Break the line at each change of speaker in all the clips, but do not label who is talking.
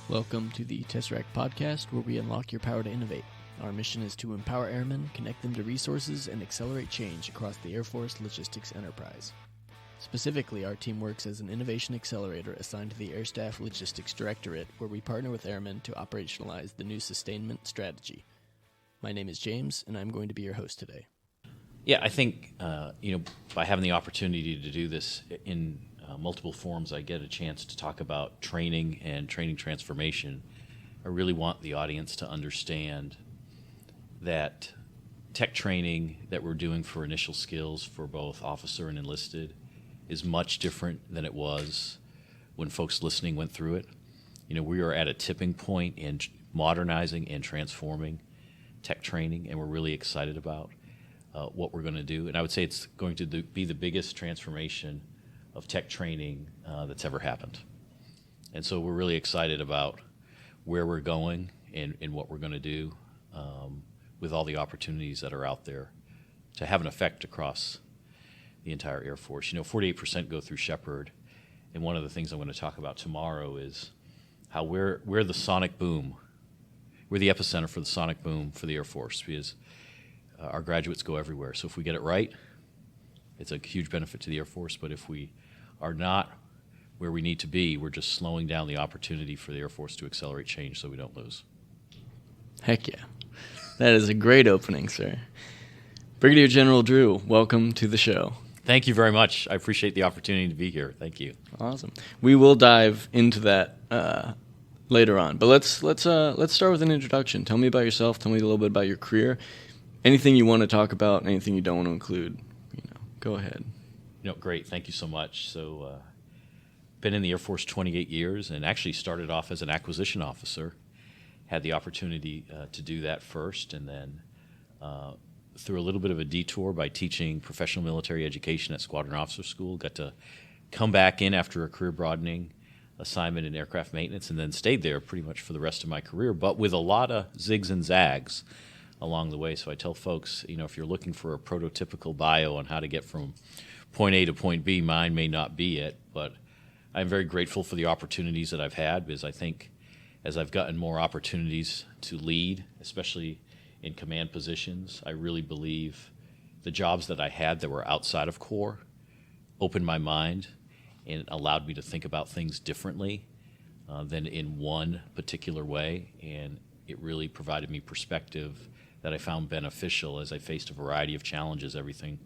Welcome to the Tesseract Podcast, where we unlock your power to innovate. Our mission is to empower airmen, connect them to resources, and accelerate change across the Air Force logistics enterprise. Specifically, our team works as an innovation accelerator assigned to the Air Staff Logistics Directorate, where we partner with airmen to operationalize the new sustainment strategy. My name is James, and I'm going to be your host today.
Yeah, I think, by having the opportunity to do this in multiple forms, I get a chance to talk about training and training transformation. I really want the audience to understand that tech training that we're doing for initial skills for both officer and enlisted is much different than it was when folks listening went through it. We are at a tipping point in modernizing and transforming tech training, and we're really excited about what we're going to do. And I would say it's going to be the biggest transformation of tech training that's ever happened. And so we're really excited about where we're going and what we're going to do with all the opportunities that are out there to have an effect across the entire Air Force. 48% go through Sheppard, and one of the things I'm going to talk about tomorrow is how we're the sonic boom. We're the epicenter for the sonic boom for the Air Force, because our graduates go everywhere. So if we get it right, it's a huge benefit to the Air Force. But if we are not where we need to be, we're just slowing down the opportunity for the Air Force to accelerate change so we don't lose.
Heck yeah. That is a great opening, sir. Brigadier General Drew, welcome to the show.
Thank you very much. I appreciate the opportunity to be here. Thank you.
Awesome. We will dive into that later on, but let's start with an introduction. Tell me about yourself. Tell me a little bit about your career. Anything you want to talk about, anything you don't want to include, go ahead.
Great. Thank you so much. So, been in the Air Force 28 years and actually started off as an acquisition officer. Had the opportunity to do that first, and then through a little bit of a detour by teaching professional military education at Squadron Officer School, got to come back in after a career broadening assignment in aircraft maintenance, and then stayed there pretty much for the rest of my career, but with a lot of zigs and zags along the way. So I tell folks, if you're looking for a prototypical bio on how to get from point A to point B, mine may not be it, but I'm very grateful for the opportunities that I've had, because I think as I've gotten more opportunities to lead, especially in command positions, I really believe the jobs that I had that were outside of Corps opened my mind and allowed me to think about things differently than in one particular way, and it really provided me perspective that I found beneficial as I faced a variety of challenges, everything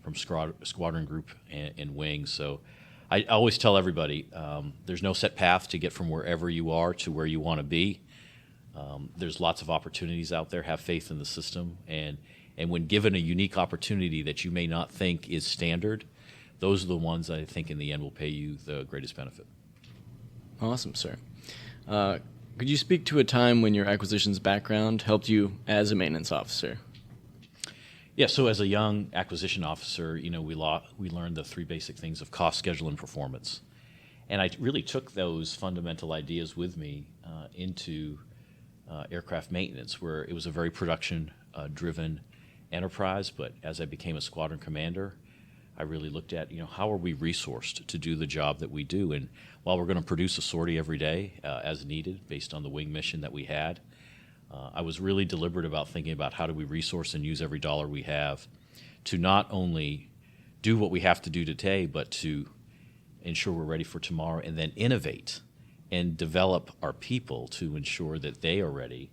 from squadron group and wings. So I always tell everybody, there's no set path to get from wherever you are to where you want to be. There's lots of opportunities out there. Have faith in the system. And when given a unique opportunity that you may not think is standard, those are the ones I think in the end will pay you the greatest benefit.
Awesome, sir. Could you speak to a time when your acquisitions background helped you as a maintenance officer?
Yeah, so as a young acquisition officer, we learned the three basic things of cost, schedule, and performance. And I really took those fundamental ideas with me into aircraft maintenance, where it was a very production-driven enterprise. But as I became a squadron commander, I really looked at, how are we resourced to do the job that we do? And while we're going to produce a sortie every day as needed based on the wing mission that we had, I was really deliberate about thinking about how do we resource and use every dollar we have to not only do what we have to do today, but to ensure we're ready for tomorrow, and then innovate and develop our people to ensure that they are ready.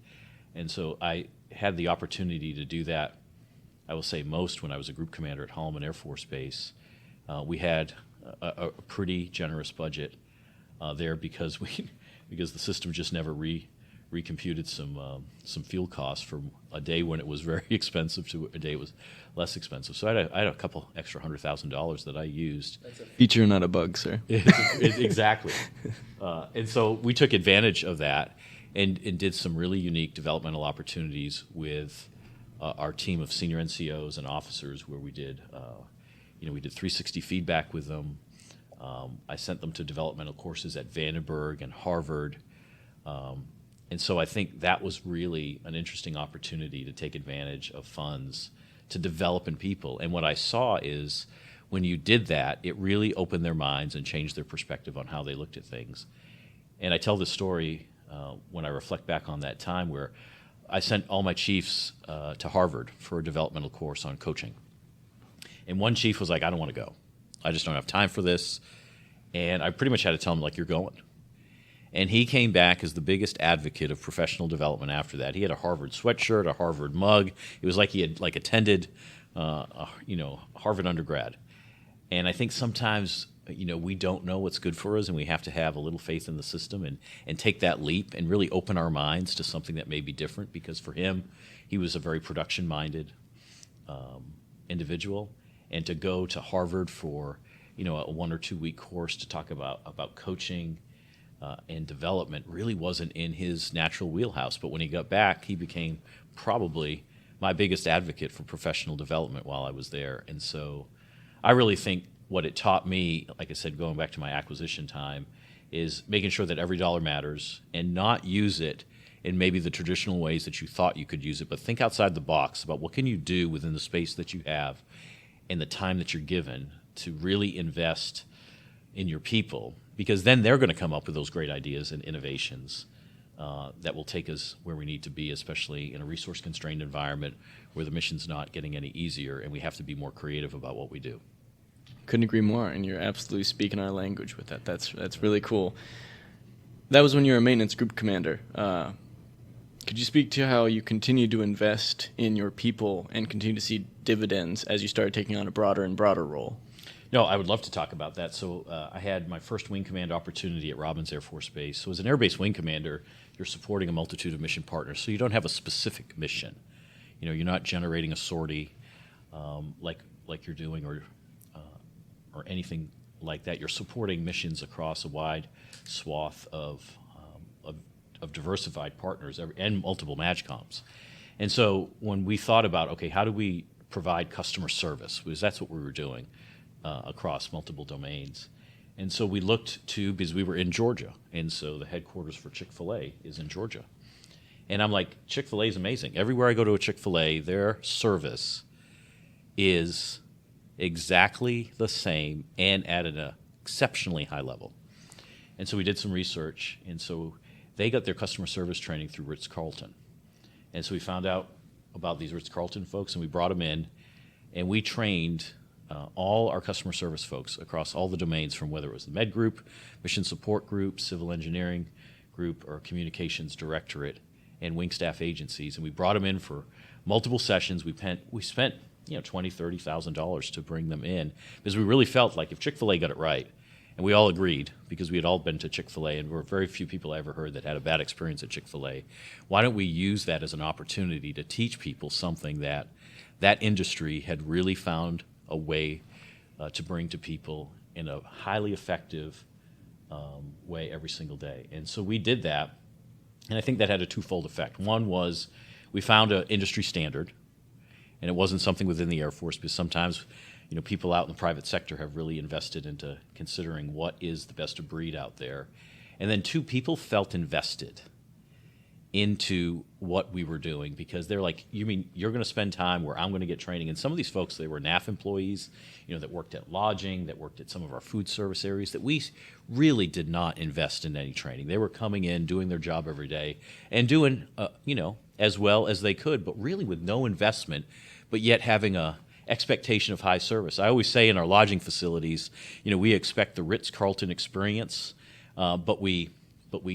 And so I had the opportunity to do that, I will say most when I was a group commander at Holloman Air Force Base. We had a pretty generous budget there because the system just never recomputed some fuel costs from a day when it was very expensive to a day it was less expensive. So I had a couple extra $100,000 that I used.
That's a feature, not a bug, sir.
Exactly. And so we took advantage of that and did some really unique developmental opportunities with our team of senior NCOs and officers, where we did 360 feedback with them. I sent them to developmental courses at Vandenberg and Harvard. And so I think that was really an interesting opportunity to take advantage of funds to develop in people. And what I saw is when you did that, it really opened their minds and changed their perspective on how they looked at things. And I tell this story when I reflect back on that time where I sent all my chiefs to Harvard for a developmental course on coaching. And one chief was like, I don't want to go. I just don't have time for this. And I pretty much had to tell him, like, you're going. And he came back as the biggest advocate of professional development after that. He had a Harvard sweatshirt, a Harvard mug. It was like he had attended Harvard undergrad. And I think sometimes, we don't know what's good for us, and we have to have a little faith in the system and take that leap and really open our minds to something that may be different, because for him, he was a very production-minded individual. And to go to Harvard for, a 1 or 2 week course to talk about coaching and development really wasn't in his natural wheelhouse. But when he got back, he became probably my biggest advocate for professional development while I was there. And so I really think what it taught me, like I said, going back to my acquisition time, is making sure that every dollar matters and not use it in maybe the traditional ways that you thought you could use it, but think outside the box about what can you do within the space that you have and the time that you're given to really invest in your people, because then they're going to come up with those great ideas and innovations that will take us where we need to be, especially in a resource-constrained environment where the mission's not getting any easier and we have to be more creative about what we do.
Couldn't agree more, and you're absolutely speaking our language with that. That's really cool. That was when you were a maintenance group commander. Could you speak to how you continue to invest in your people and continue to see dividends as you started taking on a broader and broader role?
No, I would love to talk about that. So I had my first wing command opportunity at Robins Air Force Base. So as an Air Base wing commander, you're supporting a multitude of mission partners. So you don't have a specific mission. You're not generating a sortie like you're doing or anything like that. You're supporting missions across a wide swath of diversified partners and multiple MAGCOMs. And so when we thought about, okay, how do we provide customer service, because that's what we were doing across multiple domains. And so we looked to, because we were in Georgia, and so the headquarters for Chick-fil-A is in Georgia. And I'm like, Chick-fil-A is amazing. Everywhere I go to a Chick-fil-A, their service is exactly the same and at an exceptionally high level. And so we did some research, and so they got their customer service training through Ritz-Carlton. And so we found out about these Ritz-Carlton folks, and we brought them in, and we trained all our customer service folks across all the domains, from whether it was the Med Group, Mission Support Group, Civil Engineering Group, or Communications Directorate, and wing staff agencies. And we brought them in for multiple sessions. We spent $20,000, $30,000 to bring them in, because we really felt like if Chick-fil-A got it right, and we all agreed, because we had all been to Chick-fil-A, and there were very few people I ever heard that had a bad experience at Chick-fil-A. Why don't we use that as an opportunity to teach people something that industry had really found a way to bring to people in a highly effective way every single day? And so we did that, and I think that had a twofold effect. One was we found an industry standard, and it wasn't something within the Air Force, because sometimes people out in the private sector have really invested into considering what is the best of breed out there. And then two, people felt invested into what we were doing, because they're like, you mean you're going to spend time where I'm going to get training? And some of these folks, they were NAF employees, that worked at lodging, that worked at some of our food service areas, that we really did not invest in any training. They were coming in, doing their job every day, and doing, as well as they could, but really with no investment, but yet having a expectation of high service. I always say in our lodging facilities, we expect the Ritz-Carlton experience, but we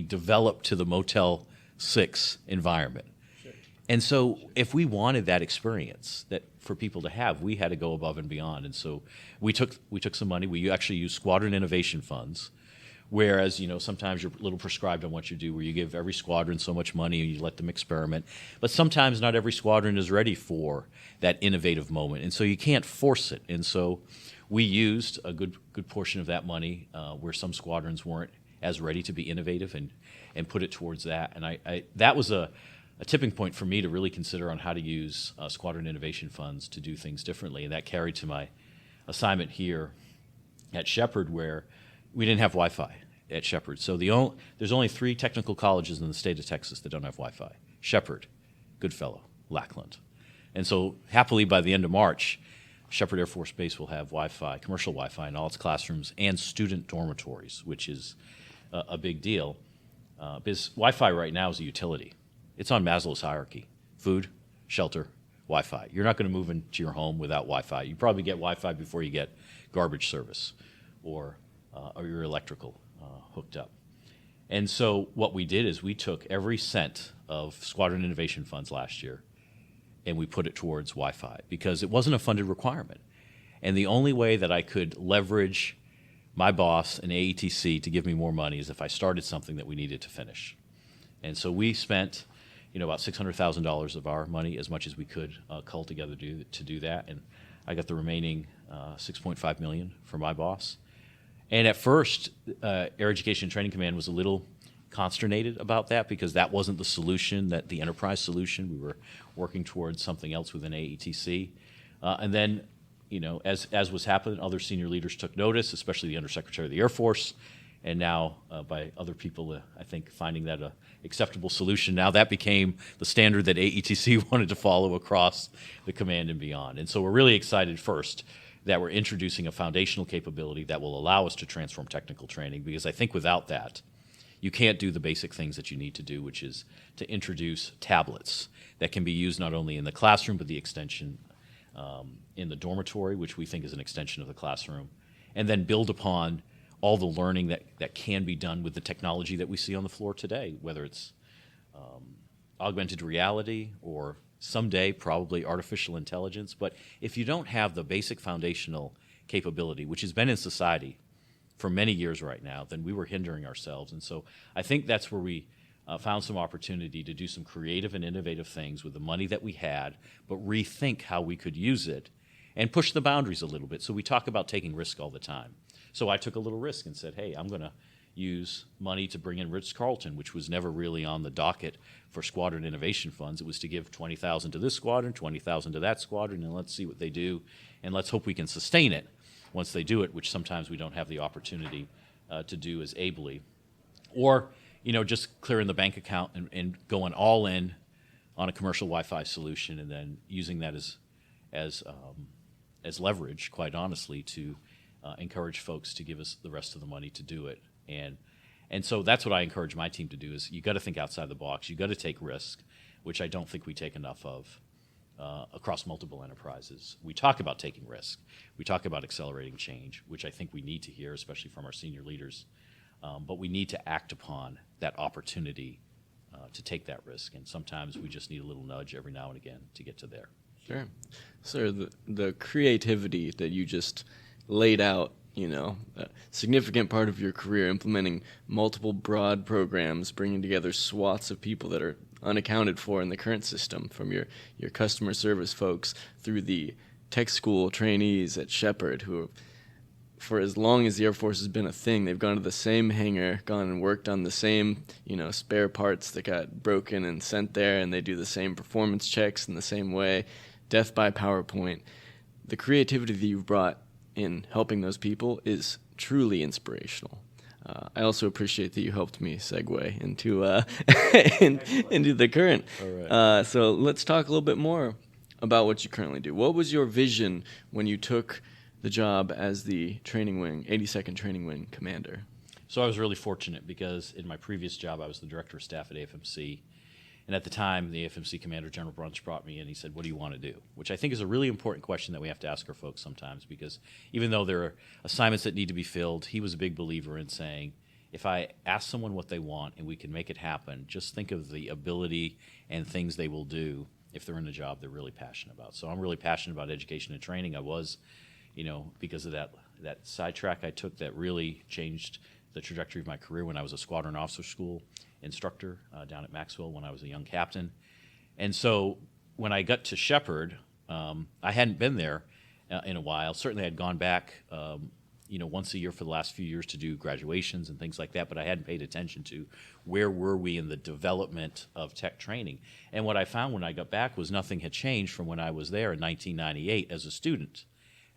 develop to the Motel 6 environment. Sure. And so if we wanted that experience that for people to have, we had to go above and beyond. And so we took some money. We actually used squadron innovation funds, whereas sometimes you're a little prescribed on what you do, where you give every squadron so much money and you let them experiment. But sometimes not every squadron is ready for that innovative moment, and so you can't force it. And so we used a good portion of that money where some squadrons weren't as ready to be innovative, and put it towards that. And I that was a tipping point for me to really consider on how to use squadron innovation funds to do things differently. And that carried to my assignment here at Sheppard, where we didn't have Wi-Fi at Sheppard. So there's only 3 technical colleges in the state of Texas that don't have Wi-Fi: Sheppard, Goodfellow, Lackland. And so happily, by the end of March, Sheppard Air Force Base will have Wi-Fi, commercial Wi-Fi, in all its classrooms and student dormitories, which is a big deal. Because Wi-Fi right now is a utility. It's on Maslow's hierarchy: food, shelter, Wi-Fi. You're not going to move into your home without Wi-Fi. You probably get Wi-Fi before you get garbage service or your electrical hooked up. And so what we did is we took every cent of Squadron Innovation Funds last year and we put it towards Wi-Fi because it wasn't a funded requirement. And the only way that I could leverage my boss and AETC to give me more money is if I started something that we needed to finish. And so we spent, about $600,000 of our money, as much as we could cull together to do that. And I got the remaining $6.5 million from my boss. And at first, Air Education and Training Command was a little consternated about that because that wasn't the solution, that the enterprise solution. We were working towards something else within AETC. And then, as was happening, other senior leaders took notice, especially the Undersecretary of the Air Force, and now by other people, I think, finding that an acceptable solution. Now that became the standard that AETC wanted to follow across the command and beyond. And so we're really excited, first, that we're introducing a foundational capability that will allow us to transform technical training, because I think without that, you can't do the basic things that you need to do, which is to introduce tablets that can be used not only in the classroom, but the extension in the dormitory, which we think is an extension of the classroom, and then build upon all the learning that can be done with the technology that we see on the floor today, whether it's augmented reality or someday probably artificial intelligence. But if you don't have the basic foundational capability, which has been in society for many years right now, then we were hindering ourselves. And so I think that's where we found some opportunity to do some creative and innovative things with the money that we had, but rethink how we could use it and push the boundaries a little bit. So we talk about taking risk all the time. So I took a little risk and said, hey, I'm going to use money to bring in Ritz-Carlton, which was never really on the docket for Squadron Innovation Funds. It was to give $20,000 to this squadron, $20,000 to that squadron, and let's see what they do, and let's hope we can sustain it once they do it, which sometimes we don't have the opportunity to do as ably. Or, just clearing the bank account and going all in on a commercial Wi-Fi solution, and then using that as leverage, quite honestly, to encourage folks to give us the rest of the money to do it. And so that's what I encourage my team to do, is you got to think outside the box. You got to take risk, which I don't think we take enough of across multiple enterprises. We talk about taking risk. We talk about accelerating change, which I think we need to hear, especially from our senior leaders. But we need to act upon that opportunity to take that risk. And sometimes we just need a little nudge every now and again to get to there.
Sure. So the creativity that you just laid out, a significant part of your career, implementing multiple broad programs, bringing together swaths of people that are unaccounted for in the current system, from your customer service folks through the tech school trainees at Sheppard, who, for as long as the Air Force has been a thing, they've gone to the same hangar, gone and worked on the same, spare parts that got broken and sent there, and they do the same performance checks in the same way, death by PowerPoint. The creativity that you've brought in helping those people is truly inspirational. I also appreciate that you helped me segue into into the current.
All right.
So let's talk a little bit more about what you currently do. What was your vision when you took the job as the training wing, 82nd Training Wing commander?
So I was really fortunate because in my previous job, I was the director of staff at AFMC. And at the time, the AFMC commander, General Brunch, brought me in. He said, what do you want to do? Which I think is a really important question that we have to ask our folks sometimes, because even though there are assignments that need to be filled, he was a big believer in saying, if I ask someone what they want and we can make it happen, just think of the ability and things they will do if they're in a job they're really passionate about. So I'm really passionate about education and training. I was, because of that sidetrack I took that really changed the trajectory of my career when I was a squadron officer school instructor down at Maxwell when I was a young captain. And so when I got to Sheppard, I hadn't been there in a while. Certainly I'd gone back once a year for the last few years to do graduations and things like that, but I hadn't paid attention to where were we in the development of tech training. And what I found when I got back was nothing had changed from when I was there in 1998 as a student.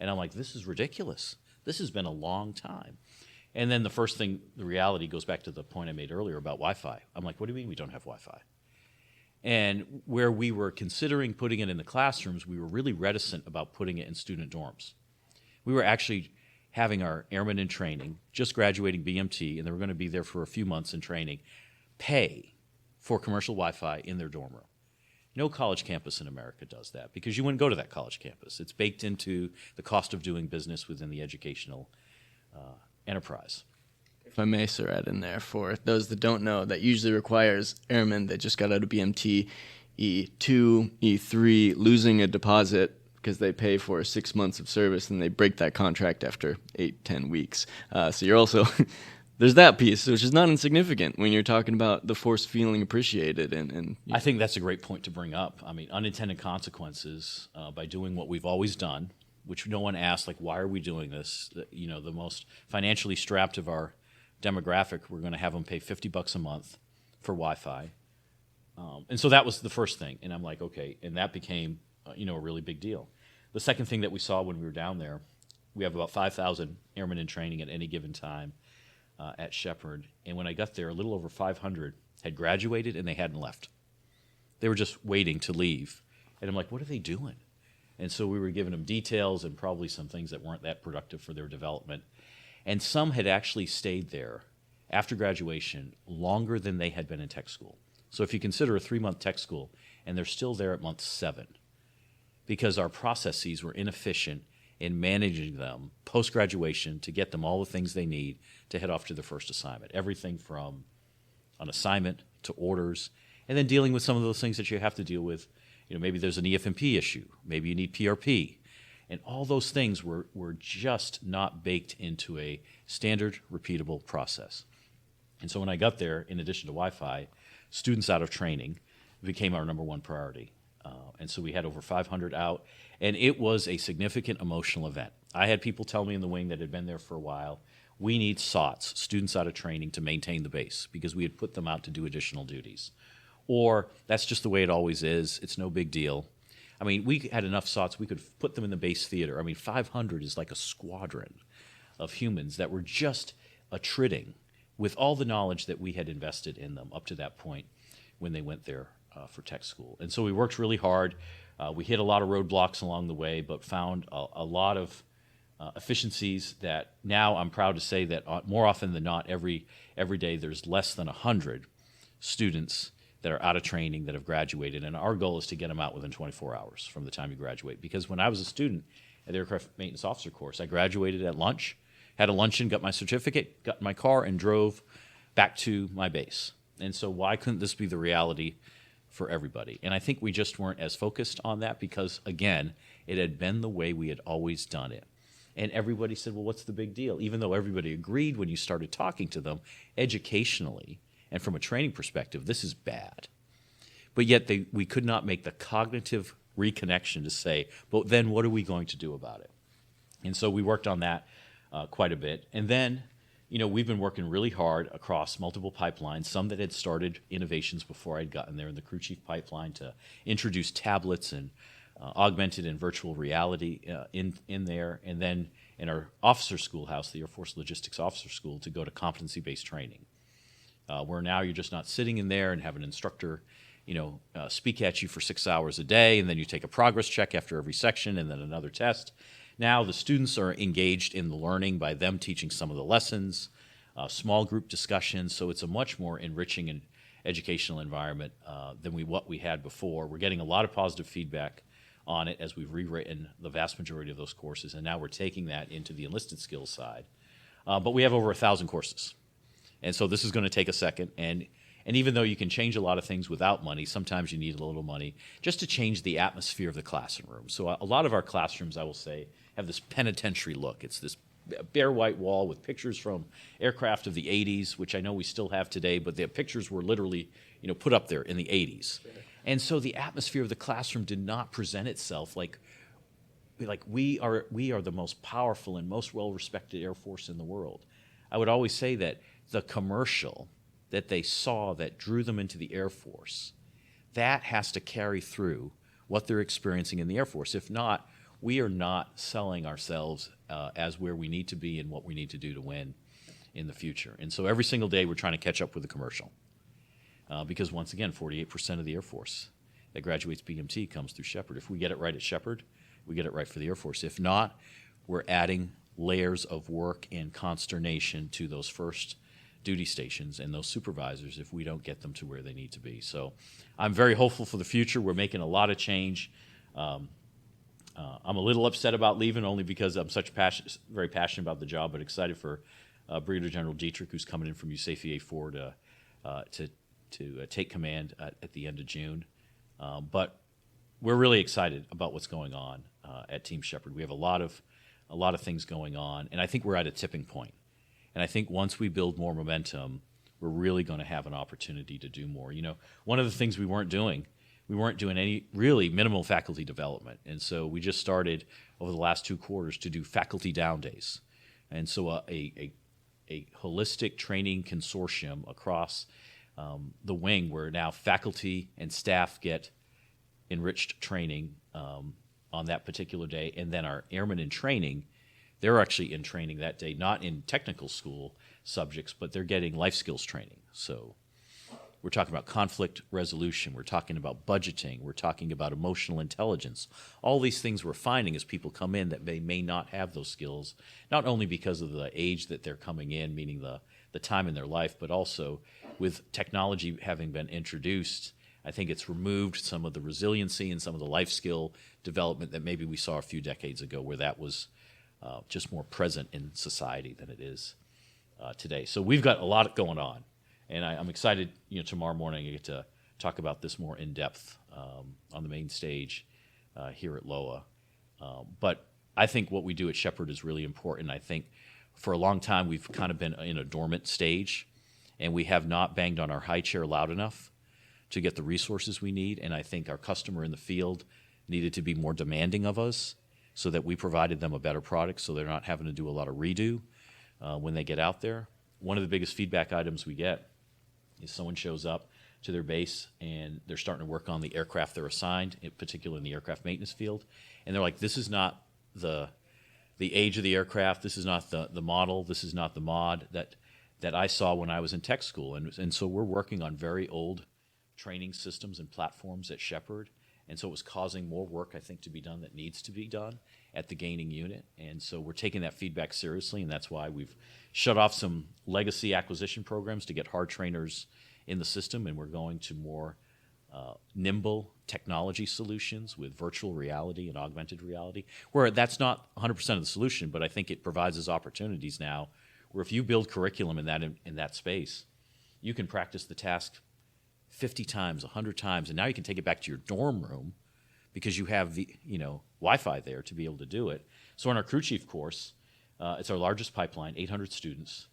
And I'm like, this is ridiculous. This has been a long time. And then the reality goes back to the point I made earlier about Wi-Fi. I'm like, what do you mean we don't have Wi-Fi? And where we were considering putting it in the classrooms, we were really reticent about putting it in student dorms. We were actually having our airmen in training, just graduating BMT, and they were going to be there for a few months in training, pay for commercial Wi-Fi in their dorm room. No college campus in America does that because you wouldn't go to that college campus. It's baked into the cost of doing business within the educational enterprise.
If I may, sir, add in there for those that don't know, that usually requires airmen that just got out of BMT E2, E3 losing a deposit because they pay for 6 months of service and they break that contract after 8-10 weeks. So you're also there's that piece, which is not insignificant when you're talking about the force feeling appreciated. And
I think that's a great point to bring up. I mean, unintended consequences by doing what we've always done, which no one asked, like, why are we doing this? You know, the most financially strapped of our demographic, we're going to have them pay $50 a month for Wi-Fi. And so that was the first thing. And I'm like, okay. And that became, a really big deal. The second thing that we saw when we were down there, we have about 5,000 airmen in training at any given time at Sheppard. And when I got there, a little over 500 had graduated and they hadn't left. They were just waiting to leave. And I'm like, what are they doing? And so we were giving them details and probably some things that weren't that productive for their development. And some had actually stayed there after graduation longer than they had been in tech school. So if you consider a 3-month tech school, and they're still there at month 7, because our processes were inefficient in managing them post-graduation to get them all the things they need to head off to their first assignment. Everything from an assignment to orders, and then dealing with some of those things that you have to deal with. Maybe there's an EFMP issue. Maybe you need PRP. And all those things were just not baked into a standard, repeatable process. And so when I got there, in addition to Wi-Fi, students out of training became our number one priority. And so we had over 500 out, and it was a significant emotional event. I had people tell me in the wing that had been there for a while, we need SOTs, students out of training, to maintain the base because we had put them out to do additional duties. Or that's just the way it always is. It's no big deal. I mean, we had enough SOTs, we could put them in the base theater. I mean, 500 is like a squadron of humans that were just attriting with all the knowledge that we had invested in them up to that point when they went there for tech school. And so we worked really hard. We hit a lot of roadblocks along the way, but found a lot of efficiencies that now I'm proud to say that more often than not, every day there's less than 100 students that are out of training that have graduated. And our goal is to get them out within 24 hours from the time you graduate. Because when I was a student at the Aircraft Maintenance Officer course, I graduated at lunch, had a luncheon, got my certificate, got in my car, and drove back to my base. And so why couldn't this be the reality for everybody? And I think we just weren't as focused on that because, again, it had been the way we had always done it. And everybody said, well, what's the big deal? Even though everybody agreed when you started talking to them educationally and from a training perspective, this is bad. But yet we could not make the cognitive reconnection to say, but then what are we going to do about it? And so we worked on that quite a bit. And then, we've been working really hard across multiple pipelines, some that had started innovations before I'd gotten there in the crew chief pipeline to introduce tablets and augmented and virtual reality in there. And then in our officer schoolhouse, the Air Force Logistics Officer School, to go to competency-based training. Where now you're just not sitting in there and have an instructor, speak at you for 6 hours a day, and then you take a progress check after every section and then another test. Now the students are engaged in the learning by them teaching some of the lessons, small group discussions, so it's a much more enriching and educational environment than what we had before. We're getting a lot of positive feedback on it as we've rewritten the vast majority of those courses, and now we're taking that into the enlisted skills side. But we have over 1,000 courses. And so this is going to take a second. And even though you can change a lot of things without money, sometimes you need a little money just to change the atmosphere of the classroom. So a lot of our classrooms, I will say, have this penitentiary look. It's this bare white wall with pictures from aircraft of the 80s, which I know we still have today, but the pictures were literally put up there in the 80s. Sure. And so the atmosphere of the classroom did not present itself like we are the most powerful and most well-respected Air Force in the world. I would always say that the commercial that they saw that drew them into the Air Force, that has to carry through what they're experiencing in the Air Force. If not, we are not selling ourselves as where we need to be and what we need to do to win in the future. And so every single day we're trying to catch up with the commercial. Because once again, 48% of the Air Force that graduates BMT comes through Sheppard. If we get it right at Sheppard, we get it right for the Air Force. If not, we're adding layers of work and consternation to those first duty stations and those supervisors if we don't get them to where they need to be. So I'm very hopeful for the future. We're making a lot of change. I'm a little upset about leaving only because I'm very passionate about the job, but excited for Brigadier General Dietrich, who's coming in from USAFE A4 to take command at the end of June. But we're really excited about what's going on at Team Sheppard. We have a lot of things going on, and I think we're at a tipping point. And I think once we build more momentum, we're really going to have an opportunity to do more. You know, one of the things we weren't doing any really minimal faculty development. And so we just started over the last 2 quarters to do faculty down days. And so a holistic training consortium across the wing where now faculty and staff get enriched training on that particular day. And then our airmen in training, they're actually in training that day, not in technical school subjects, but they're getting life skills training. So we're talking about conflict resolution. We're talking about budgeting. We're talking about emotional intelligence. All these things we're finding as people come in that they may not have those skills, not only because of the age that they're coming in, meaning the time in their life, but also with technology having been introduced, I think it's removed some of the resiliency and some of the life skill development that maybe we saw a few decades ago where that was just more present in society than it is today. So we've got a lot going on. And I'm excited, tomorrow morning I get to talk about this more in depth on the main stage here at LOA. But I think what we do at Sheppard is really important. I think for a long time we've kind of been in a dormant stage, and we have not banged on our high chair loud enough to get the resources we need. And I think our customer in the field needed to be more demanding of us so that we provided them a better product so they're not having to do a lot of redo when they get out there. One of the biggest feedback items we get is someone shows up to their base and they're starting to work on the aircraft they're assigned, in particular in the aircraft maintenance field, and they're like, this is not the age of the aircraft, this is not the model, this is not the mod that I saw when I was in tech school. And so we're working on very old training systems and platforms at Sheppard, and so it was causing more work, I think, to be done that needs to be done at the gaining unit. And so we're taking that feedback seriously, and that's why we've shut off some legacy acquisition programs to get hard trainers in the system, and we're going to more nimble technology solutions with virtual reality and augmented reality, where that's not 100% of the solution, but I think it provides us opportunities now where if you build curriculum in that space, you can practice the task 50 times, 100 times, and now you can take it back to your dorm room because you have the Wi-Fi there to be able to do it. So in our crew chief course, it's our largest pipeline, 800 students.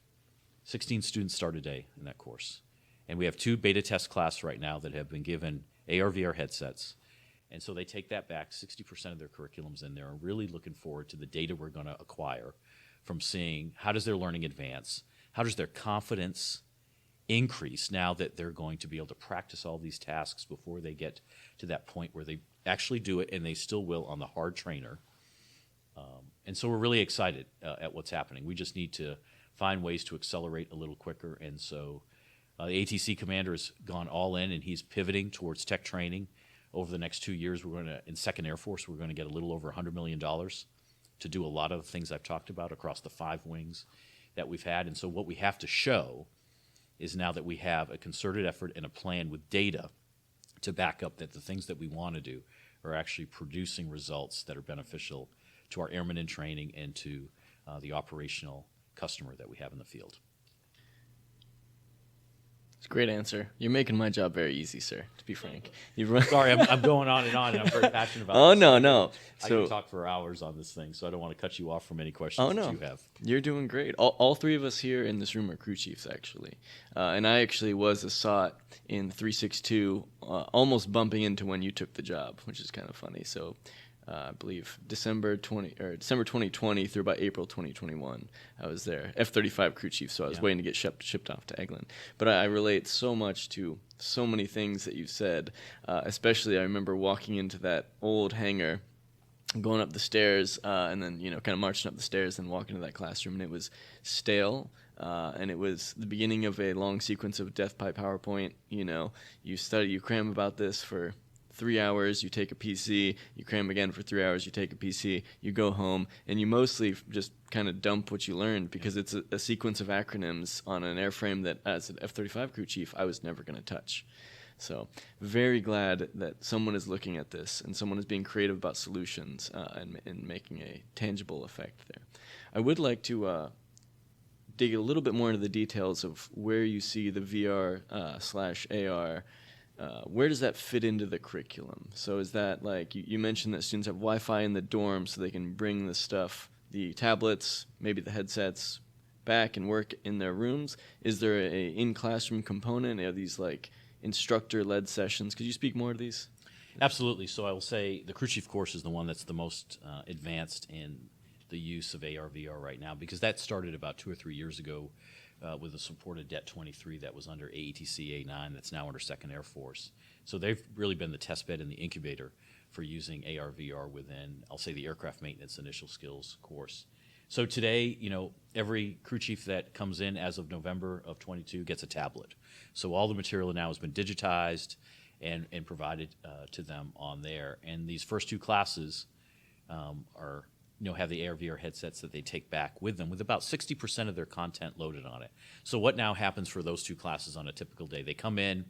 16 students start a day in that course. And we have 2 beta test class right now that have been given AR/VR headsets. And so they take that back, 60% of their curriculum's in there, and really looking forward to the data we're going to acquire from seeing how does their learning advance, how does their confidence increase now that they're going to be able to practice all these tasks before they get to that point where they actually do it, and they still will on the hard trainer. And so we're really excited at what's happening. We just need to find ways to accelerate a little quicker. And so the ATC commander has gone all in, and he's pivoting towards tech training. Over the next 2 years, in 2nd Air Force, we're going to get a little over $100 million to do a lot of the things I've talked about across the 5 wings that we've had. And so what we have to show is now that we have a concerted effort and a plan with data to back up that the things that we want to do are actually producing results that are beneficial to our airmen in training and to the operational customer that we have in the field.
It's a great answer. You're making my job very easy, sir, to be frank.
Sorry, I'm going on, and I'm very passionate about
this.
No. I
can
talk for hours on this thing, so I don't want to cut you off from any questions that you have.
You're doing great. All 3 of us here in this room are crew chiefs, actually. And I actually was a SOT in 362, almost bumping into when you took the job, which is kind of funny. So I believe December 2020 through about April 2021, I was there. F-35 crew chief, so I was waiting to get shipped off to Eglin. But I relate so much to so many things that you've said, especially I remember walking into that old hangar, going up the stairs, and then, kind of marching up the stairs and walking to that classroom, and it was stale. And it was the beginning of a long sequence of death by PowerPoint. You study, you cram about this for 3 hours, you take a PC, you cram again for 3 hours, you take a PC, you go home, and you mostly just kind of dump what you learned because it's a sequence of acronyms on an airframe that, as an F-35 crew chief, I was never going to touch. So very glad that someone is looking at this and someone is being creative about solutions and making a tangible effect there. I would like to dig a little bit more into the details of where you see the VR slash AR. Where does that fit into the curriculum? So is that like, you mentioned that students have Wi-Fi in the dorm so they can bring the stuff, the tablets, maybe the headsets, back and work in their rooms. Is there a in-classroom component? Are these like instructor-led sessions? Could you speak more to these?
Absolutely. So I will say the crew chief course is the one that's the most advanced in the use of AR/VR right now, because that started about 2 or 3 years ago with a supported DET 23 that was under AETC A9 that's now under 2nd Air Force. So they've really been the test bed and the incubator for using AR/VR within, I'll say, the aircraft maintenance initial skills course. So today, every crew chief that comes in as of November of 22 gets a tablet. So all the material now has been digitized and provided to them on there. And these first 2 classes are, have the AR/VR headsets that they take back with them, with about 60% of their content loaded on it. So what now happens for those 2 classes on a typical day? They come in,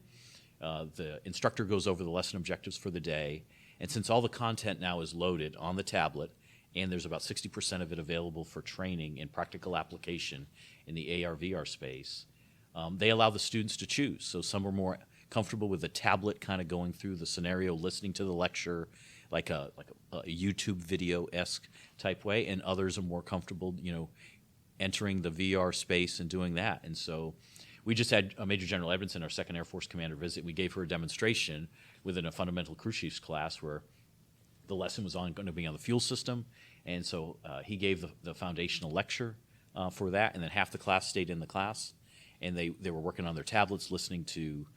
the instructor goes over the lesson objectives for the day, and since all the content now is loaded on the tablet, and there's about 60% of it available for training and practical application in the AR/VR space, they allow the students to choose. So some are more comfortable with the tablet kind of going through the scenario, listening to the lecture, like a YouTube video-esque type way, and others are more comfortable, entering the VR space and doing that. And so we just had Major General Edmondson, our 2nd Air Force commander, visit. We gave her a demonstration within a fundamental crew chiefs class where the lesson was going to be on the fuel system, and so he gave the foundational lecture for that, and then half the class stayed in the class, and they were working on their tablets, listening to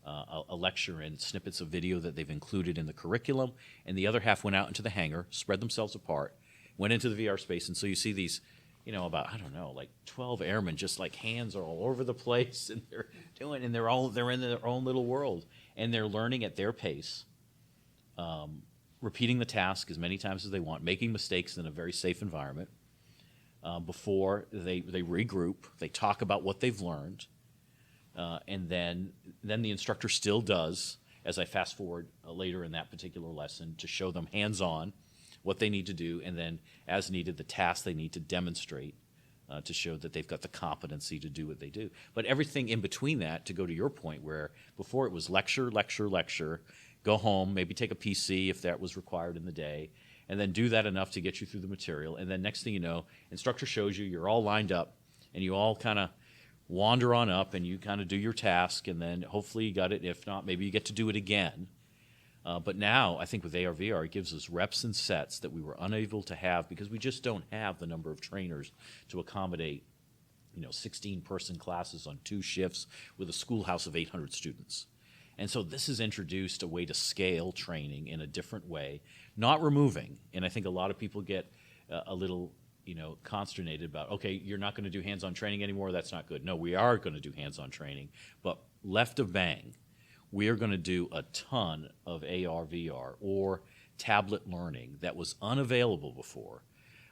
a lecture and snippets of video that they've included in the curriculum, and the other half went out into the hangar, spread themselves apart, went into the VR space, and so you see these, about, 12 airmen, just like hands are all over the place, and they're in their own little world, and they're learning at their pace, repeating the task as many times as they want, making mistakes in a very safe environment. Before they regroup, they talk about what they've learned, and then the instructor still does, as I fast forward later in that particular lesson, to show them hands-on what they need to do, and then as needed, the task they need to demonstrate to show that they've got the competency to do what they do. But everything in between that, to go to your point, where before it was lecture, lecture, lecture, go home, maybe take a PC if that was required in the day, and then do that enough to get you through the material. And then next thing you know, instructor shows you, you're all lined up, and you all kind of wander on up, and you kind of do your task, and then hopefully you got it. If not, maybe you get to do it again. But now, I think with AR/VR, it gives us reps and sets that we were unable to have because we just don't have the number of trainers to accommodate 16-person classes on 2 shifts with a schoolhouse of 800 students. And so this has introduced a way to scale training in a different way, not removing. And I think a lot of people get a little, consternated about, okay, you're not going to do hands-on training anymore. That's not good. No, we are going to do hands-on training. But left of bang, we are going to do a ton of AR/VR or tablet learning that was unavailable before.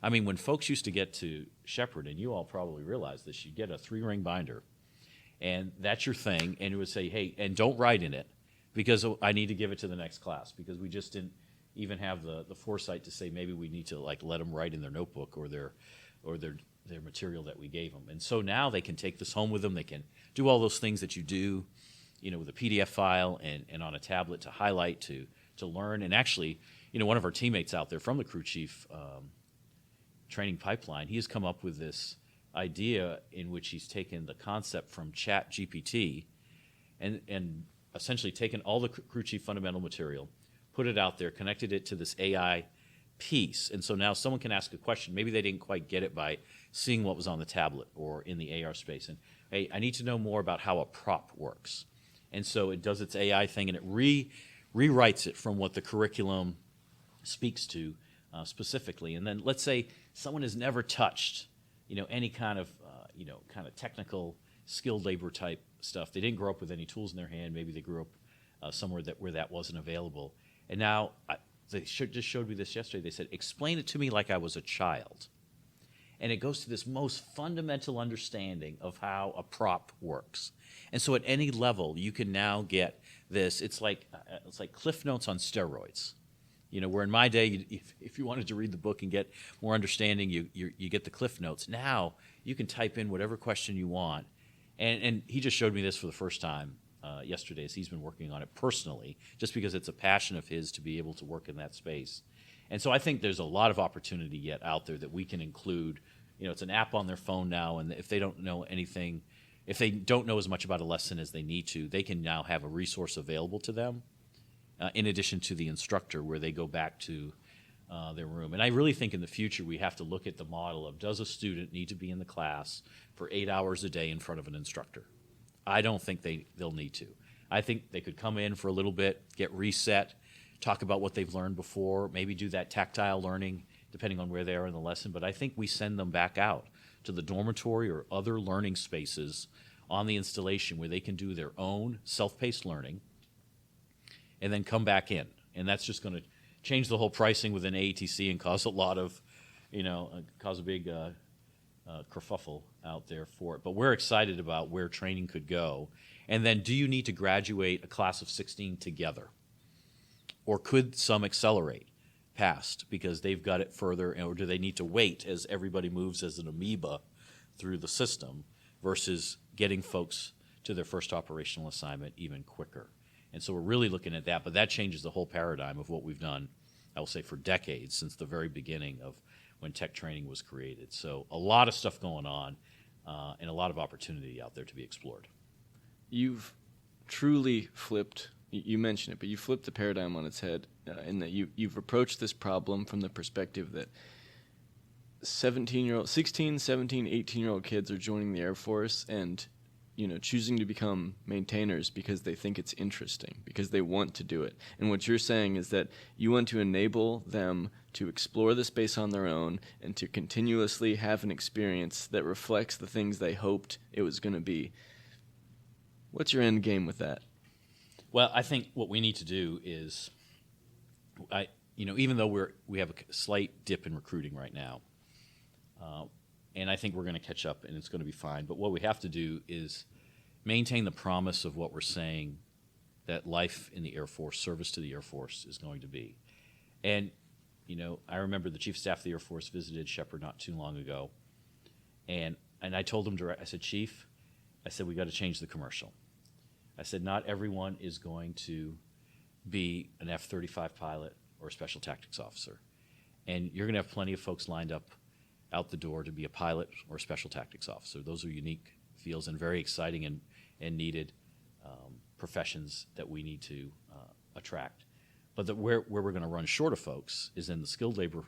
I mean, when folks used to get to Sheppard, and you all probably realize this, you'd get a 3-ring binder, and that's your thing, and it would say, hey, and don't write in it because I need to give it to the next class, because we just didn't even have the foresight to say maybe we need to let them write in their notebook or their material that we gave them. And so now they can take this home with them. They can do all those things that you do, with a PDF file and on a tablet to highlight, to learn. And actually, one of our teammates out there from the crew chief training pipeline, he has come up with this idea in which he's taken the concept from Chat GPT and essentially taken all the crew chief fundamental material, put it out there, connected it to this AI piece. And so now someone can ask a question. Maybe they didn't quite get it by seeing what was on the tablet or in the AR space. And, hey, I need to know more about how a prop works. And so it does its AI thing, and it rewrites it from what the curriculum speaks to specifically. And then let's say someone has never touched any kind of technical skilled labor type stuff. They didn't grow up with any tools in their hand. Maybe they grew up somewhere where that wasn't available. And now they just showed me this yesterday. They said, explain it to me like I was a child. And it goes to this most fundamental understanding of how a prop works. And so at any level, you can now get this. It's like Cliff Notes on steroids. Where in my day, if you wanted to read the book and get more understanding, you get the Cliff Notes. Now you can type in whatever question you want. And he just showed me this for the first time yesterday as he's been working on it personally, just because it's a passion of his to be able to work in that space. And so I think there's a lot of opportunity yet out there that we can include. It's an app on their phone now, and if they don't know anything, if they don't know as much about a lesson as they need to, they can now have a resource available to them, in addition to the instructor, where they go back to their room. And I really think in the future we have to look at the model of, does a student need to be in the class for 8 hours a day in front of an instructor? I don't think they'll need to. I think they could come in for a little bit, get reset, talk about what they've learned before, maybe do that tactile learning, depending on where they are in the lesson. But I think we send them back out to the dormitory or other learning spaces on the installation where they can do their own self-paced learning and then come back in. And that's just going to change the whole pricing within AETC and cause a lot of, cause a big kerfuffle out there for it. But we're excited about where training could go. And then, do you need to graduate a class of 16 together? Or could some accelerate past because they've got it further, or do they need to wait as everybody moves as an amoeba through the system versus getting folks to their first operational assignment even quicker? And so we're really looking at that, but that changes the whole paradigm of what we've done, I will say, for decades, since the very beginning of when tech training was created. So a lot of stuff going on and a lot of opportunity out there to be explored.
You've truly flipped, you mentioned it, but you flipped the paradigm on its head in that you've approached this problem from the perspective that 16, 17, 18-year-old kids are joining the Air Force and choosing to become maintainers because they think it's interesting, because they want to do it. And what you're saying is that you want to enable them to explore the space on their own and to continuously have an experience that reflects the things they hoped it was going to be. What's your end game with that?
Well, I think what we need to do is, even though we have a slight dip in recruiting right now, and I think we're going to catch up and it's going to be fine. But what we have to do is maintain the promise of what we're saying that life in the Air Force, service to the Air Force, is going to be. And, I remember the Chief of Staff of the Air Force visited Sheppard not too long ago. And I told him direct, I said, Chief, we got to change the commercial. I said, not everyone is going to be an F-35 pilot or a special tactics officer. And you're going to have plenty of folks lined up out the door to be a pilot or a special tactics officer. Those are unique fields and very exciting and needed professions that we need to attract. But where we're going to run short of folks is in the skilled labor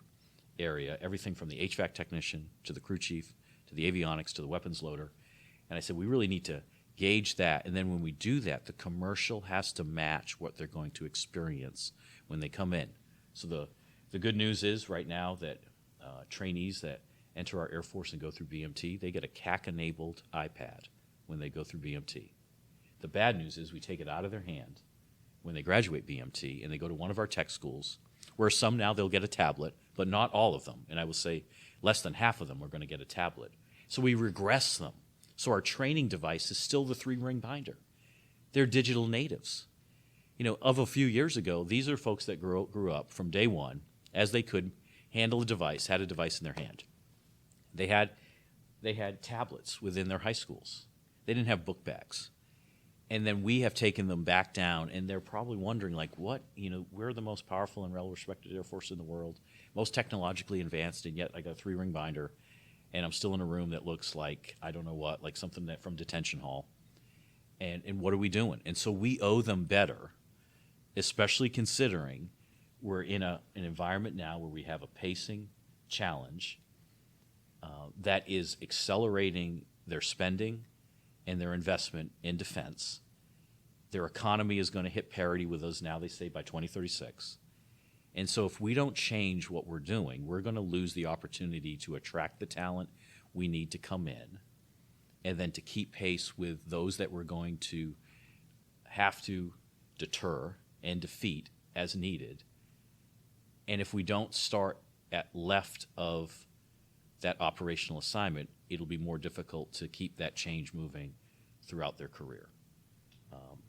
area, everything from the HVAC technician to the crew chief to the avionics to the weapons loader. And I said, we really need to gauge that. And then when we do that, the commercial has to match what they're going to experience when they come in. So the good news is right now that trainees that enter our Air Force and go through BMT, they get a CAC-enabled iPad when they go through BMT. The bad news is we take it out of their hand when they graduate BMT and they go to one of our tech schools, where some now they'll get a tablet, but not all of them. And I will say less than half of them are going to get a tablet. So we regress them. So our training device is still the 3-ring binder. They're digital natives. Of a few years ago, these are folks that grew up from day one as they could handle a device, had a device in their hand. They had tablets within their high schools. They didn't have book bags. And then we have taken them back down, and they're probably wondering, we're the most powerful and well-respected Air Force in the world, most technologically advanced, and yet I got a 3-ring binder, and I'm still in a room that looks like, I don't know what, like something that from detention hall. And what are we doing? And so we owe them better, especially considering we're in an environment now where we have a pacing challenge that is accelerating their spending and their investment in defense. Their economy is going to hit parity with us now, they say, by 2036. And so if we don't change what we're doing, we're going to lose the opportunity to attract the talent we need to come in and then to keep pace with those that we're going to have to deter and defeat as needed. And if we don't start at left of that operational assignment, it'll be more difficult to keep that change moving throughout their career.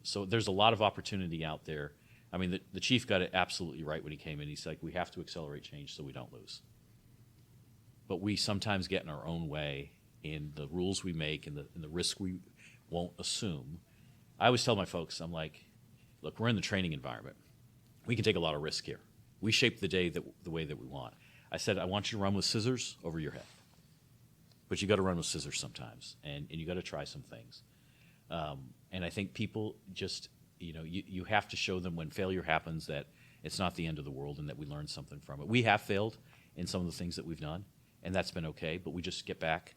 So there's a lot of opportunity out there. I mean, the chief got it absolutely right when he came in. He's like, we have to accelerate change so we don't lose. But we sometimes get in our own way in the rules we make and the risk we won't assume. I always tell my folks, I'm like, look, we're in the training environment. We can take a lot of risk here. We shape the day the way that we want. I said, I want you to run with scissors over your head. But you got to run with scissors sometimes, and you got to try some things. And I think people just, you have to show them when failure happens that it's not the end of the world and that we learned something from it. We have failed in some of the things that we've done, and that's been okay, but we just get back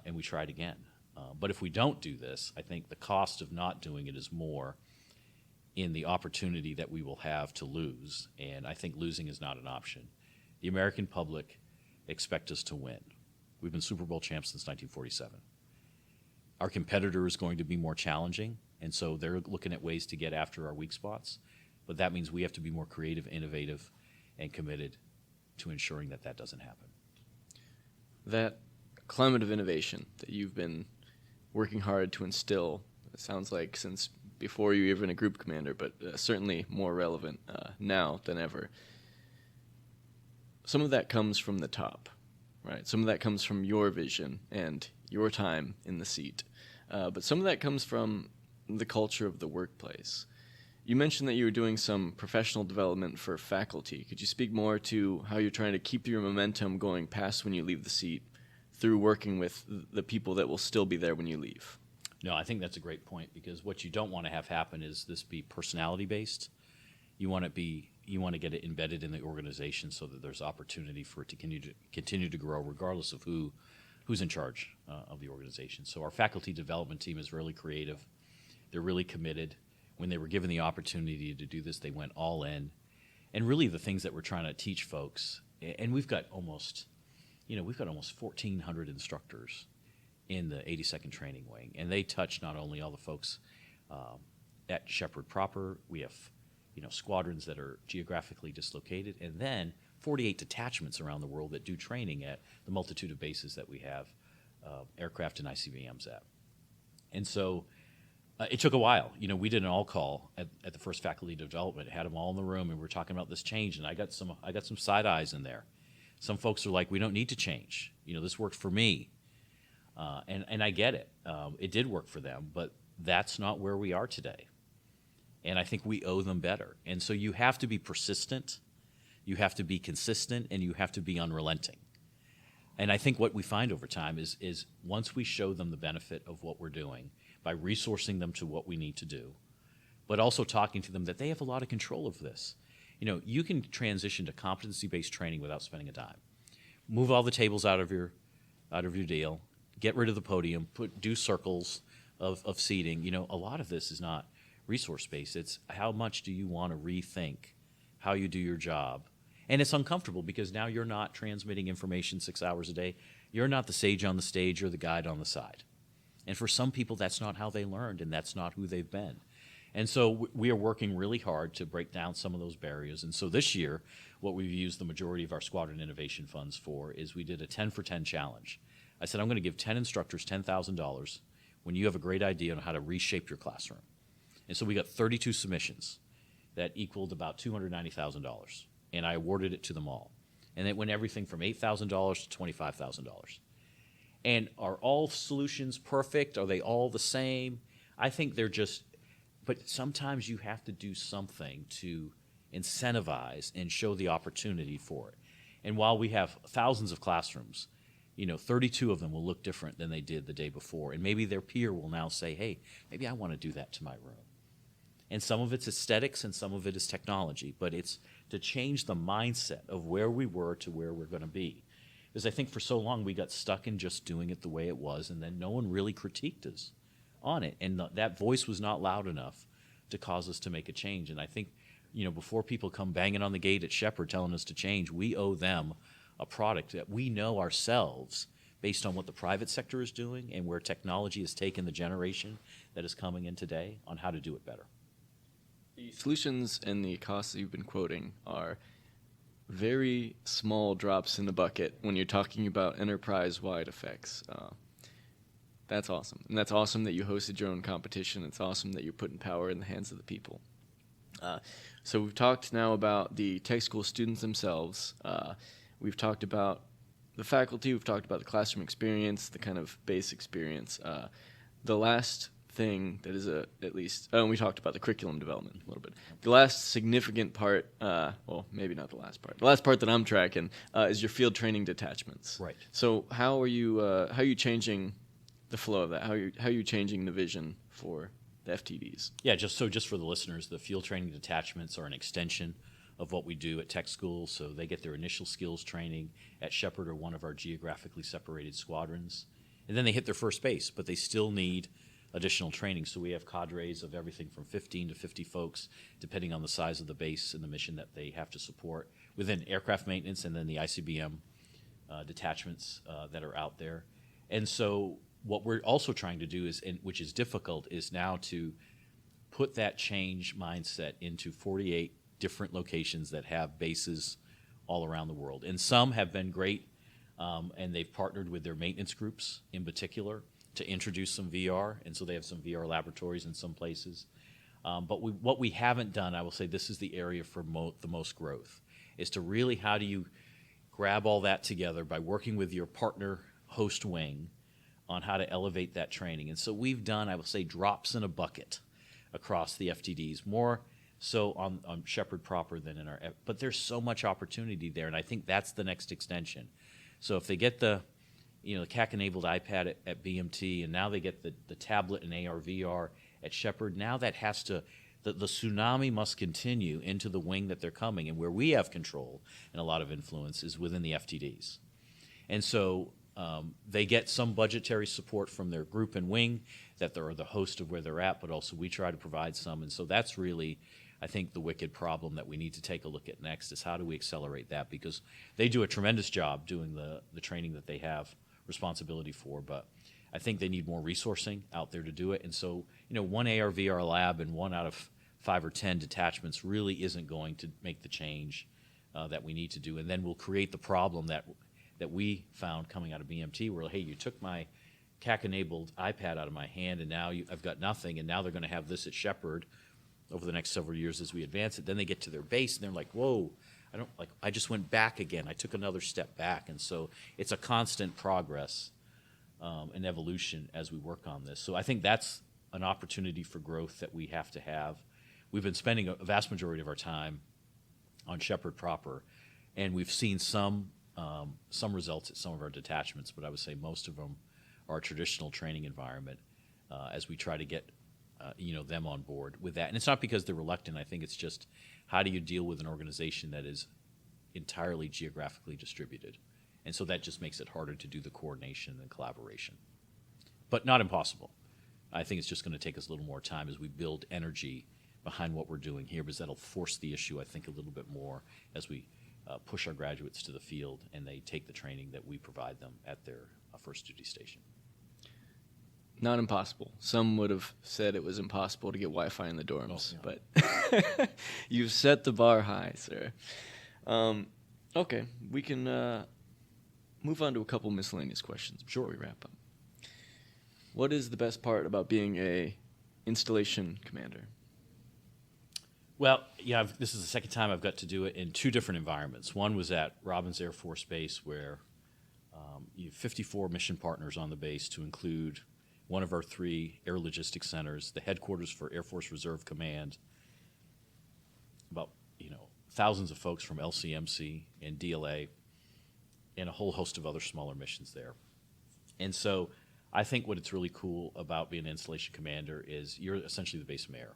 and we try it again. But if we don't do this, I think the cost of not doing it is more in the opportunity that we will have to lose, and I think losing is not an option. The American public expect us to win. We've been Super Bowl champs since 1947. Our competitor is going to be more challenging, and so they're looking at ways to get after our weak spots, but that means we have to be more creative, innovative, and committed to ensuring that doesn't happen.
That climate of innovation that you've been working hard to instill, it sounds like since before you were even a group commander, but certainly more relevant now than ever. Some of that comes from the top, right? Some of that comes from your vision and your time in the seat. But some of that comes from the culture of the workplace. You mentioned that you were doing some professional development for faculty. Could you speak more to how you're trying to keep your momentum going past when you leave the seat through working with the people that will still be there when you leave?
No, I think that's a great point, because what you don't want to have happen is this be personality-based. You want to get it embedded in the organization so that there's opportunity for it to continue to grow regardless of who's in charge of the organization. So our faculty development team is really creative. They're really committed. When they were given the opportunity to do this, they went all in. And really the things that we're trying to teach folks, and we've got almost 1,400 instructors in the 82nd Training Wing, and they touch not only all the folks at Sheppard proper. We have squadrons that are geographically dislocated, and then 48 detachments around the world that do training at the multitude of bases that we have aircraft and ICBMs at. And so it took a while. We did an all-call at the first faculty development, had them all in the room, and we were talking about this change, and I got some side eyes in there. Some folks are like, we don't need to change. This worked for me. And I get it. It did work for them, but that's not where we are today. And I think we owe them better. And so you have to be persistent, you have to be consistent, and you have to be unrelenting. And I think what we find over time is once we show them the benefit of what we're doing by resourcing them to what we need to do, but also talking to them that they have a lot of control of this. You can transition to competency-based training without spending a dime. Move all the tables out of your deal, get rid of the podium, do circles of seating. A lot of this is not resource-based. It's how much do you want to rethink how you do your job. And it's uncomfortable because now you're not transmitting information 6 hours a day. You're not the sage on the stage or the guide on the side. And for some people, that's not how they learned, and that's not who they've been. And so we are working really hard to break down some of those barriers. And so this year, what we've used the majority of our squadron innovation funds for is we did a 10 for 10 challenge. I said, I'm going to give 10 instructors $10,000 when you have a great idea on how to reshape your classroom. And so we got 32 submissions that equaled about $290,000. And I awarded it to them all. And it went everything from $8,000 to $25,000. And are all solutions perfect? Are they all the same? I think they're just, but sometimes you have to do something to incentivize and show the opportunity for it. And while we have thousands of classrooms, 32 of them will look different than they did the day before. And maybe their peer will now say, hey, maybe I want to do that to my room. And some of it's aesthetics and some of it is technology, but it's to change the mindset of where we were to where we're going to be. Because I think for so long we got stuck in just doing it the way it was, and then no one really critiqued us on it. And that voice was not loud enough to cause us to make a change. And I think, before people come banging on the gate at Sheppard telling us to change, we owe them a product that we know ourselves based on what the private sector is doing and where technology has taken the generation that is coming in today on how to do it better.
The solutions and the costs that you've been quoting are very small drops in the bucket when you're talking about enterprise-wide effects. That's awesome. And that's awesome that you hosted your own competition. It's awesome that you're putting power in the hands of the people. So we've talked now about the tech school students themselves. We've talked about the faculty. We've talked about the classroom experience, the kind of base experience. The last thing that is we talked about the curriculum development a little bit. The last significant part, maybe not the last part. The last part that I'm tracking is your field training detachments.
Right.
So how are you changing the flow of that? How are you changing the vision for the FTDs?
Yeah, just for the listeners, the field training detachments are an extension of what we do at tech school. So they get their initial skills training at Sheppard or one of our geographically separated squadrons. And then they hit their first base, but they still need additional training. So we have cadres of everything from 15 to 50 folks, depending on the size of the base and the mission that they have to support within aircraft maintenance and then the ICBM detachments that are out there. And so what we're also trying to do is, which is difficult, is now to put that change mindset into 48 different locations that have bases all around the world. And some have been great, and they've partnered with their maintenance groups in particular to introduce some VR, and so they have some VR laboratories in some places. But what we haven't done, I will say this is the area for the most growth, is to really how do you grab all that together by working with your partner host wing on how to elevate that training. And so we've done, I will say, drops in a bucket across the FTDs, more so on Sheppard proper than in our, but there's so much opportunity there, and I think that's the next extension. So if they get the CAC-enabled iPad at BMT, and now they get the tablet and AR/VR at Sheppard, now that has to, the tsunami must continue into the wing that they're coming, and where we have control and a lot of influence is within the FTDs. And so they get some budgetary support from their group and wing that they're the host of where they're at, but also we try to provide some. And so that's really, I think, the wicked problem that we need to take a look at next is how do we accelerate that, because they do a tremendous job doing the training that they have responsibility for, but I think they need more resourcing out there to do it. And so, one AR/VR lab and 1 out of 5 or 10 detachments really isn't going to make the change that we need to do. And then we'll create the problem that we found coming out of BMT, where, hey, you took my CAC-enabled iPad out of my hand, and now I've got nothing, and now they're going to have this at Sheppard over the next several years as we advance it. Then they get to their base, and they're like, whoa, I just went back again. I took another step back. And so it's a constant progress and evolution as we work on this. So I think that's an opportunity for growth that we have to have. We've been spending a vast majority of our time on Sheppard proper, and we've seen some results at some of our detachments, but I would say most of them are a traditional training environment as we try to get them on board with that. And it's not because they're reluctant. I think it's just how do you deal with an organization that is entirely geographically distributed? And so that just makes it harder to do the coordination and collaboration. But not impossible. I think it's just going to take us a little more time as we build energy behind what we're doing here, because that'll force the issue, I think, a little bit more as we push our graduates to the field and they take the training that we provide them at their first duty station.
Not impossible. Some would have said it was impossible to get Wi-Fi in the dorms, but you've set the bar high, sir. Okay, we can move on to a couple miscellaneous questions before we wrap up. What is the best part about being a installation commander?
Well, this is the second time I've got to do it in 2 different environments. One was at Robins Air Force Base, where you have 54 mission partners on the base, to include one of our 3 air logistics centers, the headquarters for Air Force Reserve Command, about thousands of folks from LCMC and DLA, and a whole host of other smaller missions there. And so I think what it's really cool about being an installation commander is you're essentially the base mayor.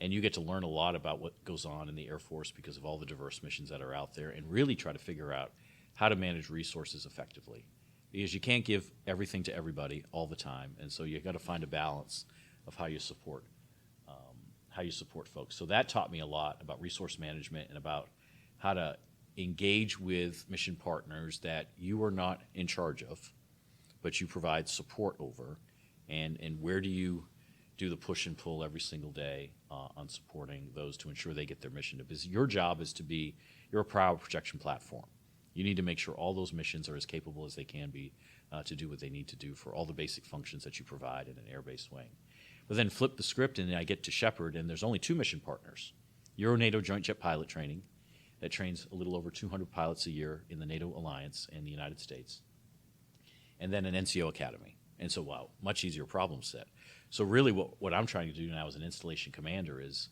And you get to learn a lot about what goes on in the Air Force because of all the diverse missions that are out there, and really try to figure out how to manage resources effectively. Because you can't give everything to everybody all the time, and so you've got to find a balance of how you support folks. So that taught me a lot about resource management and about how to engage with mission partners that you are not in charge of, but you provide support over, and where do you do the push and pull every single day on supporting those to ensure they get their mission. Because your job is you're a proud projection platform. You need to make sure all those missions are as capable as they can be to do what they need to do for all the basic functions that you provide in an air-based wing. But then flip the script, and I get to Sheppard, and there's only 2 mission partners. Euro-NATO Joint Jet Pilot Training that trains a little over 200 pilots a year in the NATO alliance and the United States. And then an NCO Academy. And so, wow, much easier problem set. So really what I'm trying to do now as an installation commander is,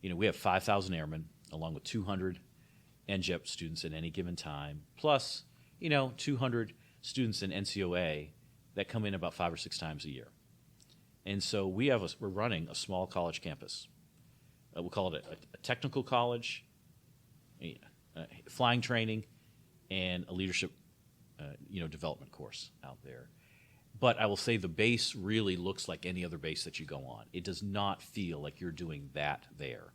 we have 5,000 airmen along with 200 NJEP students at any given time, plus, 200 students in NCOA that come in about 5 or 6 times a year. And so we're running a small college campus. We'll call it a technical college, flying training, and a leadership, development course out there. But I will say the base really looks like any other base that you go on. It does not feel like you're doing that there.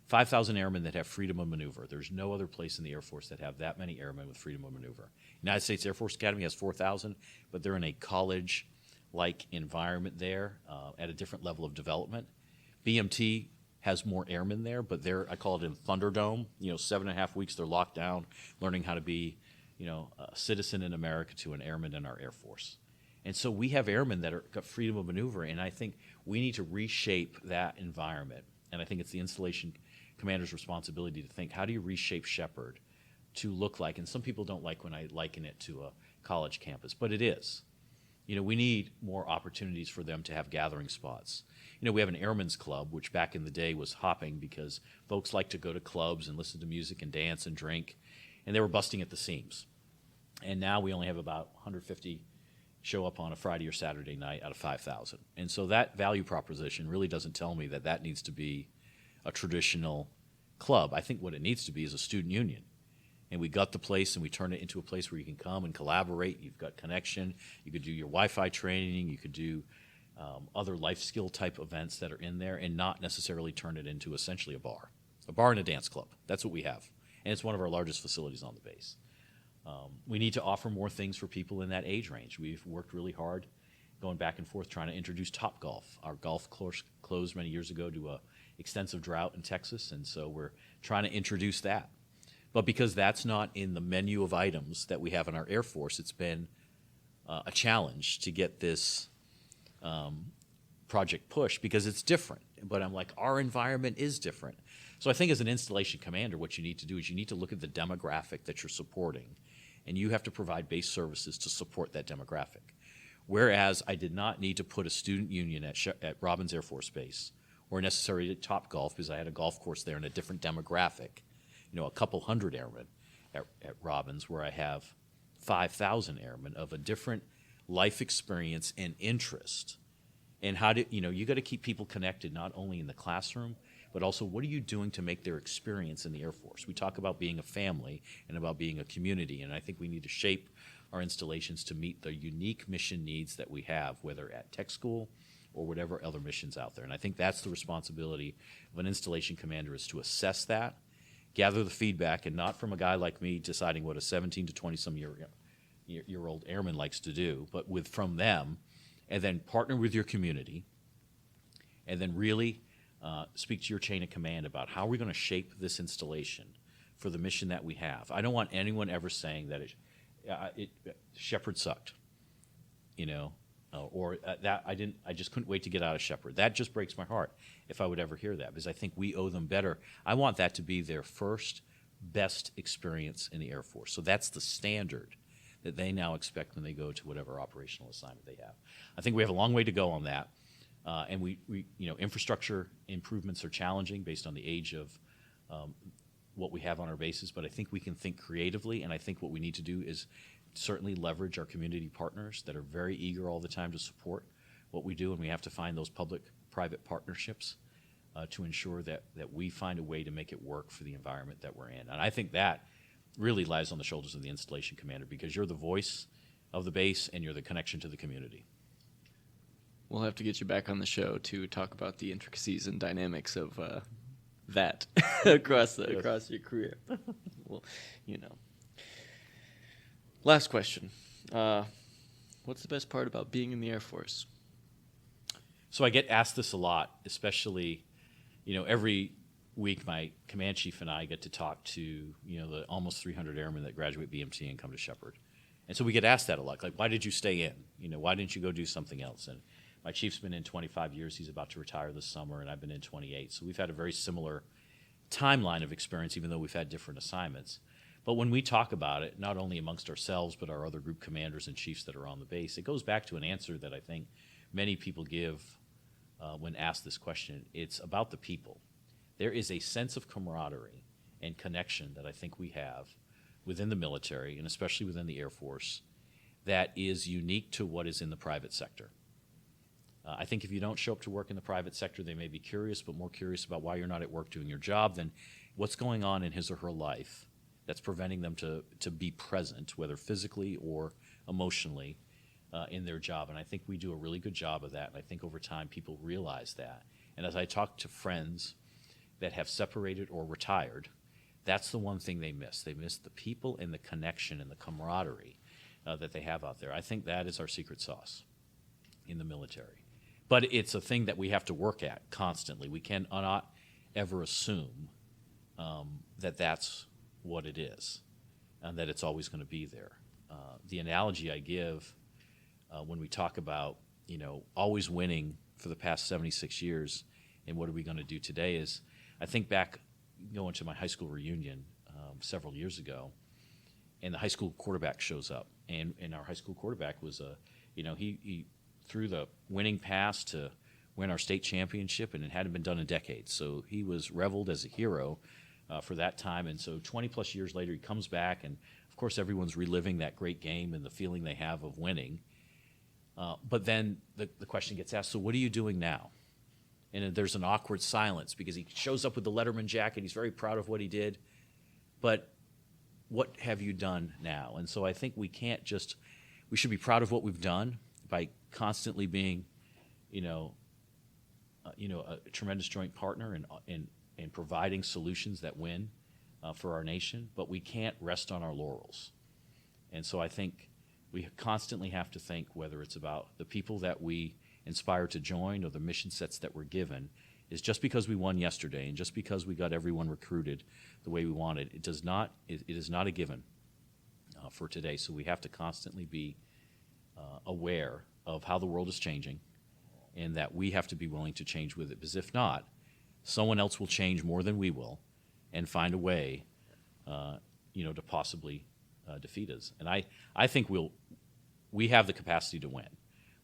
5,000 airmen that have freedom of maneuver. There's no other place in the Air Force that have that many airmen with freedom of maneuver. United States Air Force Academy has 4,000, but they're in a college-like environment there at a different level of development. BMT has more airmen there, but I call it in Thunderdome. 7.5 weeks they're locked down, learning how to be, a citizen in America to an airman in our Air Force. And so we have airmen that got freedom of maneuver, and I think we need to reshape that environment. And I think it's the installation commander's responsibility to think, how do you reshape Sheppard to look like, and some people don't like when I liken it to a college campus, but it is. We need more opportunities for them to have gathering spots. We have an airmen's club, which back in the day was hopping because folks like to go to clubs and listen to music and dance and drink, and they were busting at the seams. And now we only have about 150 show up on a Friday or Saturday night out of 5,000. And so that value proposition really doesn't tell me that needs to be a traditional club. I think what it needs to be is a student union. And we gut the place and we turn it into a place where you can come and collaborate. You've got connection. You could do your Wi-Fi training. You could do other life skill type events that are in there, and not necessarily turn it into essentially a bar and a dance club. That's what we have. And it's one of our largest facilities on the base. We need to offer more things for people in that age range. We've worked really hard going back and forth trying to introduce Top Golf. Our golf course closed many years ago to a extensive drought in Texas, and so we're trying to introduce that. But because that's not in the menu of items that we have in our Air Force, it's been a challenge to get this project pushed because it's different. But I'm like, our environment is different. So I think as an installation commander, what you need to do is you need to look at the demographic that you're supporting, and you have to provide base services to support that demographic. Whereas I did not need to put a student union at Robins Air Force Base or necessarily at Top Golf because I had a golf course there in a different demographic. A couple hundred airmen at Robins, where I have 5,000 airmen of a different life experience and interest. And how do you got to keep people connected not only in the classroom, but also what are you doing to make their experience in the Air Force? We talk about being a family and about being a community, and I think we need to shape our installations to meet the unique mission needs that we have, whether at tech school or whatever other missions out there. And I think that's the responsibility of an installation commander, is to assess that, gather the feedback, and not from a guy like me deciding what a 17 to 20-some-year-old airman likes to do, but from them, and then partner with your community, and then really speak to your chain of command about how we're going to shape this installation for the mission that we have. I don't want anyone ever saying that Sheppard sucked, or that I just couldn't wait to get out of Sheppard. That just breaks my heart if I would ever hear that, because I think we owe them better. I want that to be their first best experience in the Air Force. So that's the standard that they now expect when they go to whatever operational assignment they have. I think we have a long way to go on that. And we infrastructure improvements are challenging based on the age of what we have on our bases, but I think we can think creatively, and I think what we need to do is certainly leverage our community partners that are very eager all the time to support what we do, and we have to find those public-private partnerships to ensure that we find a way to make it work for the environment that we're in. And I think that really lies on the shoulders of the installation commander, because you're the voice of the base and you're the connection to the community.
We'll have to get you back on the show to talk about the intricacies and dynamics of that across your career. Well, Last question. What's the best part about being in the Air Force?
So I get asked this a lot, especially, every week my command chief and I get to talk to, the almost 300 airmen that graduate BMT and come to Sheppard. And so we get asked that a lot, like, why did you stay in? Why didn't you go do something else? And my chief's been in 25 years. He's about to retire this summer, and I've been in 28. So we've had a very similar timeline of experience, even though we've had different assignments. But when we talk about it, not only amongst ourselves, but our other group commanders and chiefs that are on the base, it goes back to an answer that I think many people give when asked this question. It's about the people. There is a sense of camaraderie and connection that I think we have within the military, and especially within the Air Force, that is unique to what is in the private sector. I think if you don't show up to work in the private sector, they may be curious, but more curious about why you're not at work doing your job than what's going on in his or her life that's preventing them to be present, whether physically or emotionally, in their job. And I think we do a really good job of that, and I think over time people realize that. And as I talk to friends that have separated or retired, that's the one thing they miss. They miss the people and the connection and the camaraderie that they have out there. I think that is our secret sauce in the military. But it's a thing that we have to work at constantly. We cannot ever assume that that's what it is and that it's always going to be there. The analogy I give when we talk about, always winning for the past 76 years and what are we going to do today is, I think back going to my high school reunion several years ago, and the high school quarterback shows up. And our high school quarterback was, he threw the winning pass to win our state championship, and it hadn't been done in decades. So he was reveled as a hero for that time. And so 20-plus years later, he comes back, and, of course, everyone's reliving that great game and the feeling they have of winning. But then the question gets asked, so what are you doing now? And there's an awkward silence because he shows up with the Letterman jacket. He's very proud of what he did. But what have you done now? And so I think we should be proud of what we've done by constantly being, a tremendous joint partner and providing solutions that win for our nation. But we can't rest on our laurels. And so I think we constantly have to think whether it's about the people that we inspire to join or the mission sets that we're given is just because we won yesterday and just because we got everyone recruited the way we wanted. It is not a given for today. So we have to constantly be aware of how the world is changing and that we have to be willing to change with it, because if not, someone else will change more than we will and find a way to possibly defeat us. And I think we have the capacity to win.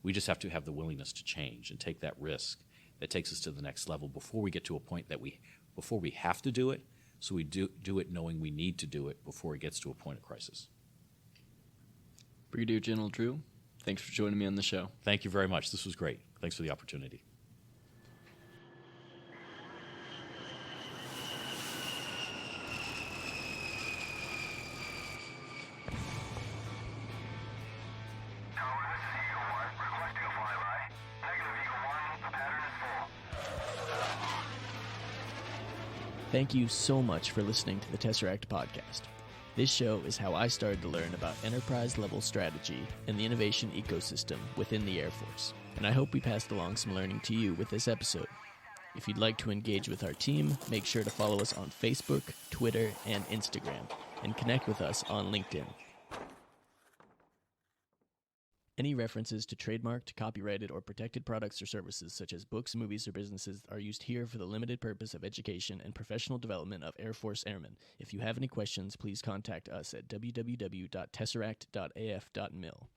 We just have to have the willingness to change and take that risk that takes us to the next level before we get to a point before we have to do it, so we do it knowing we need to do it before it gets to a point of crisis.
Brigadier General Drew, thanks for joining me on the show.
Thank you very much. This was great. Thanks for the opportunity.
Thank you so much for listening to the Tesseract podcast. This show is how I started to learn about enterprise-level strategy and the innovation ecosystem within the Air Force, and I hope we passed along some learning to you with this episode. If you'd like to engage with our team, make sure to follow us on Facebook, Twitter, and Instagram, and connect with us on LinkedIn. Any references to trademarked, copyrighted, or protected products or services such as books, movies, or businesses are used here for the limited purpose of education and professional development of Air Force Airmen. If you have any questions, please contact us at www.tesseract.af.mil.